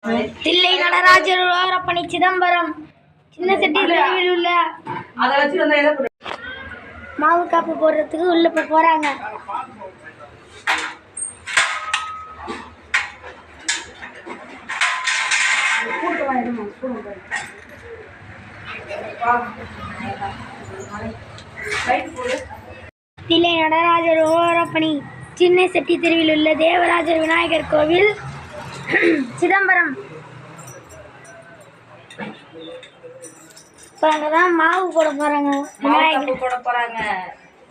தில்லை நடராஜர் உழவரப்பணி சிதம்பரம் சின்ன செட்டி தெருவில் உள்ள மாவு காப்பு போடுறதுக்கு உள்ள போறாங்க. தில்லை நடராஜர் உழவரப்பணி சின்ன செட்டி தெருவில் உள்ள தேவராஜர் விநாயகர் கோவில் சிதம்பரம். இப்போ அங்கதான் மாவு போட போறாங்க, விநாயகர் போட போறாங்க,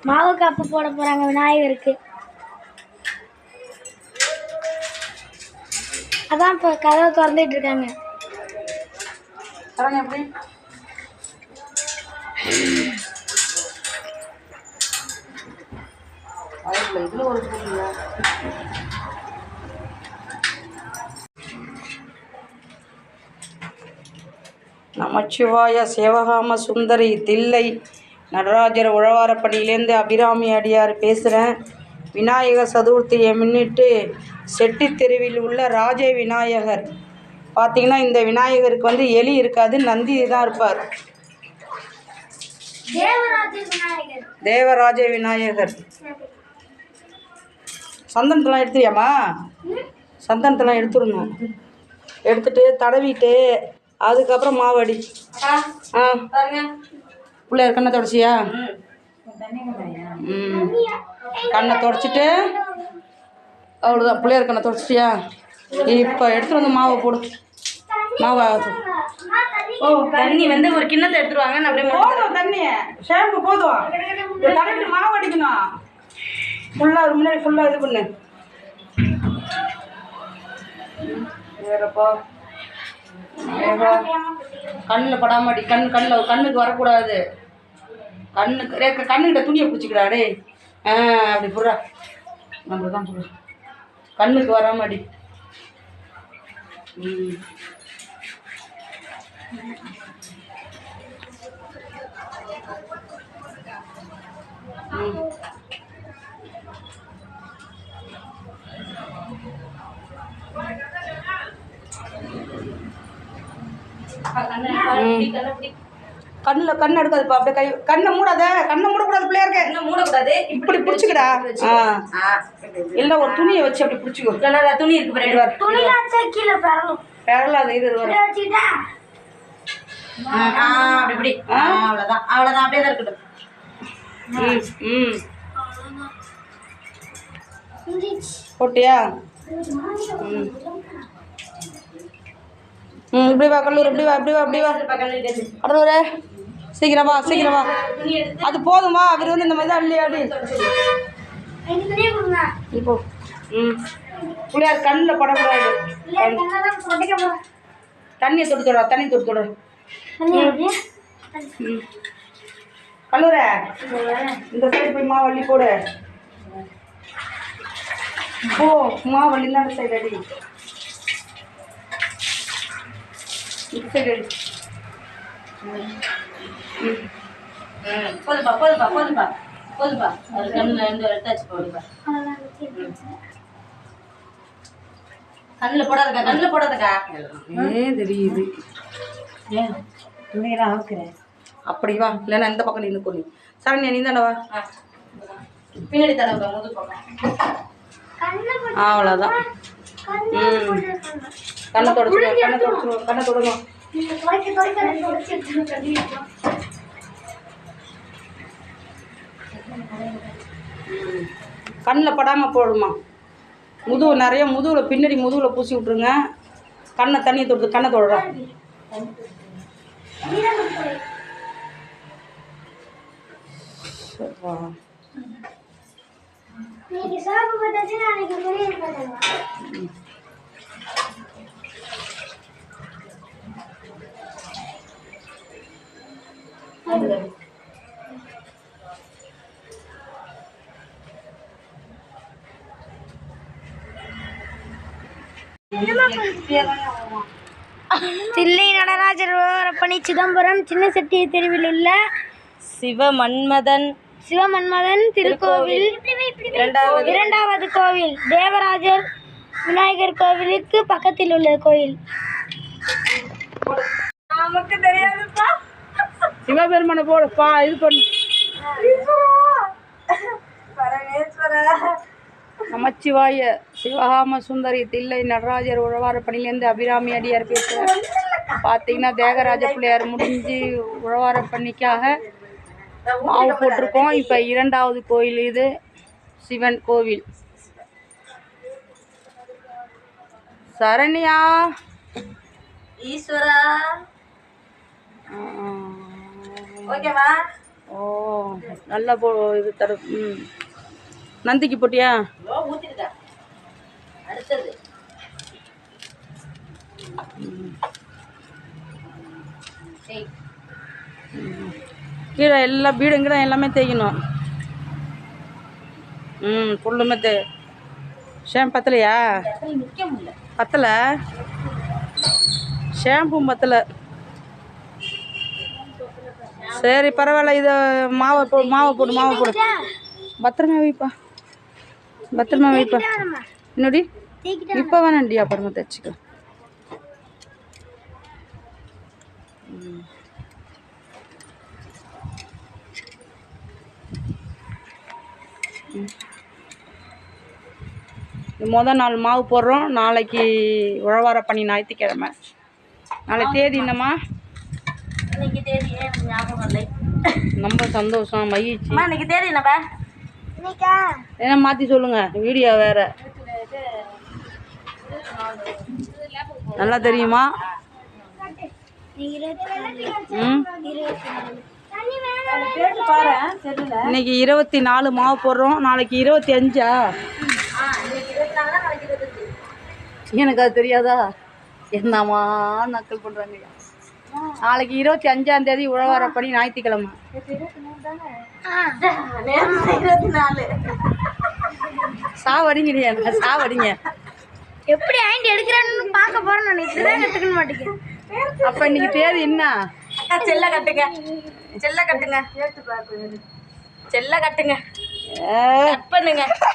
மாவு காப்பு போட போறாங்க விநாயகருக்கு. அதான் இப்போ கதவை திறந்துட்டு இருக்காங்க. எப்படி இதுல ஒரு நமச்சிவாய சிவகாம சுந்தரி தில்லை நடராஜர் உழவாரப்பணியிலேருந்து அபிராமி அடியார் பேசுகிறேன். விநாயகர் சதுர்த்தியை முன்னிட்டு செட்டி தெருவில் உள்ள ராஜ விநாயகர் பார்த்திங்கன்னா, இந்த விநாயகருக்கு வந்து எலி இருக்காது, நந்தி தான் இருப்பார். தேவராஜ விநாயகர். சந்தனத்தெல்லாம் எடுத்துறியாம்மா? சந்தனத்தெல்லாம் எடுத்துடணும். எடுத்துட்டு தடவிட்டு அதுக்கப்புறம் மாவடி. பிள்ளையார் கண்ணை தொடச்சியா? கண்ணை தொடச்சிட்டு அவ்வளோதான். பிள்ளையார் கண்ணை தொடச்சிட்டியா? இப்போ எடுத்துகிட்டு வந்து மாவை போடு. மாவை தண்ணி வந்து ஒரு கிண்ணத்தை எடுத்துருவாங்க. அப்படியே போதும், தண்ணி ஷாம்பு போதும். தடவிட்டு மாவு அடிக்கணும். ஃபுல்லாக முன்னாடி ஃபுல்லாக இது பண்ணு. வேறப்பா கண்ணில் படாமடி. கண்ணுக்கு வரக்கூடாது. கண்ணுக்கிட்ட துணியை பிடிச்சிக்கிறாடே. அப்படி புடுறா. நம்ம தான் சொல்ல கண்ணுக்கு வராமடி. கண்ணில் கண்ணு எடுக்காதுப்பா. அப்படியே கை கண்ணை மூடாத. கண்ணை மூடக்கூடாது. பிள்ளையாருக்கு என்ன மூடக்கூடாது. இப்படி பிடிச்சிக்கடா. இல்லை ஒரு துணியை வச்சு அப்படி பிடிச்சிக்கோ. துணி இருக்கு, பெறலாது. இது அப்படி அவ்வளோதான், அவ்வளோதான். அப்படியே தான் இருக்கட்டும். போட்டியா? இப்படி வா கல்லூர். இப்படி வா, இப்படி வா, இப்படி வா கடலூரே. சீக்கிரம் வா, சீக்கிரம் வா. அது போதுமா? அவர் வந்து இந்த மாதிரி தான் அள்ளி அடி இப்போ. பிள்ளையார் கண்ணில் படக்கூடாது. தண்ணியை தொட்டு தொட. தண்ணி தொட்டு தொட. கல்லூர இந்த சைடு போய் மாவள்ளி போடு. ஓ மாவள்ளி தான் அந்த சைடு அடி. இந்த சைடு அடி. போதுப்பா, போதுப்பா, போதுப்பா, போதுப்பா. ஒரு கண்ணில் இருந்து எடுத்தாச்சு. போடுப்பா. கண்ணில் போடாதக்கா, கண்ணில் போடாதக்கா. தெரியுது. துணியெல்லாம் அவுக்கிறேன். அப்படி வா. இல்லைன்னா இந்த பக்கம் நின்று கொண்டு சரண்யா நீ தானே வா. பின்னாடி தடவை முது பக்கம். அவ்வளோதான். கண்ணை தொடச்சிடுவோம். கண்ணை தொடச்சிடுவோம். கண்ணை தொடணும். கண்ணில் படாமல் போடுமா. முதுகு நிறைய முதுகில் பின்னாடி முதுகில் பூசி விட்ருங்க. கண்ணை தண்ணியை தொடுத்து கண்ணை தொடுறோம். தில்லை நடராஜர் உழவரப்பணி சிதம்பரம் சின்ன செட்டி தெருவில் உள்ள சிவமன்மதன் திருக்கோவில் இரண்டாவது கோவில் தேவராஜர் விநாயகர் கோவிலுக்கு பக்கத்தில் உள்ள கோயில். நமக்கு தெரியாதுப்பா. சிவபெருமனை போடுப்பா. இது பண்ணு. நமச்சிவாய. சிவகாம சுந்தரி தில்லை நடராஜர் உழவாரப்பணிலேருந்து அபிராமி அடியார் பேசுகிறேன். பார்த்தீங்கன்னா தியாகராஜ பிள்ளையார் முடிஞ்சு உழவாரப்பணிக்காக மாவு போட்டிருக்கோம். இப்போ 2வது கோயில் இது சிவன் கோவில். சரண்யா ஈஸ்வரா ஓகேவா? ஓ நல்லா இது தர. நந்திக்கு போட்டியா? ஊத்திருக்கா. அடுத்தது கீழே எல்லாம் பீடம் கீழே எல்லாமே தேய்க்கணும். ஃபுல்லுமே பத்தலையா? நிற்க முடியல. பத்தலை. ஷாம்பும் பத்தலை. சரி பரவாயில்ல. இதை மாவை போடு. பத்திரமா வைப்பா. என்னடி இப்போ வேணாண்டி அப்புறமா தைச்சிக்கோ. மொதல் நாள் மாவு போடுறோம். நாளைக்கு உழவாரப்பணி ஞாயிற்றுக்கிழமை. நாளைக்கு தேதி என்னம்மா? இன்னைக்கு தேதி எனக்கு ஞாபகம் இல்லை. ரொம்ப சந்தோஷம் மகிழ்ச்சி. இன்னைக்கு தேதி என்னப்பா? என்ன மாற்றி சொல்லுங்க. வீடியோ வேற நல்லா தெரியுமா? இன்னைக்கு 24 மாவு போடுறோம். நாளைக்கு 25. எனக்கு அது தெரியாதா? என்னம்மா நக்கல் பண்ணுறாங்க. நாளைக்கு 25ஆம் தேதி உழவாரப்பணி ஞாயிற்றுக்கிழமை. 24 சாவடிங்க. சாவடிங்க. எப்படி ஆயிண்ட் எடுக்கிறேன்னு பார்க்க போறேன். நான் இப்படிதான் கத்துக்க மாட்டேங்க. அப்போ இன்னைக்கு தேதி என்ன? செல்ல கட்டுங்க. செல்ல கட்டுங்க. கட் பண்ணுங்க.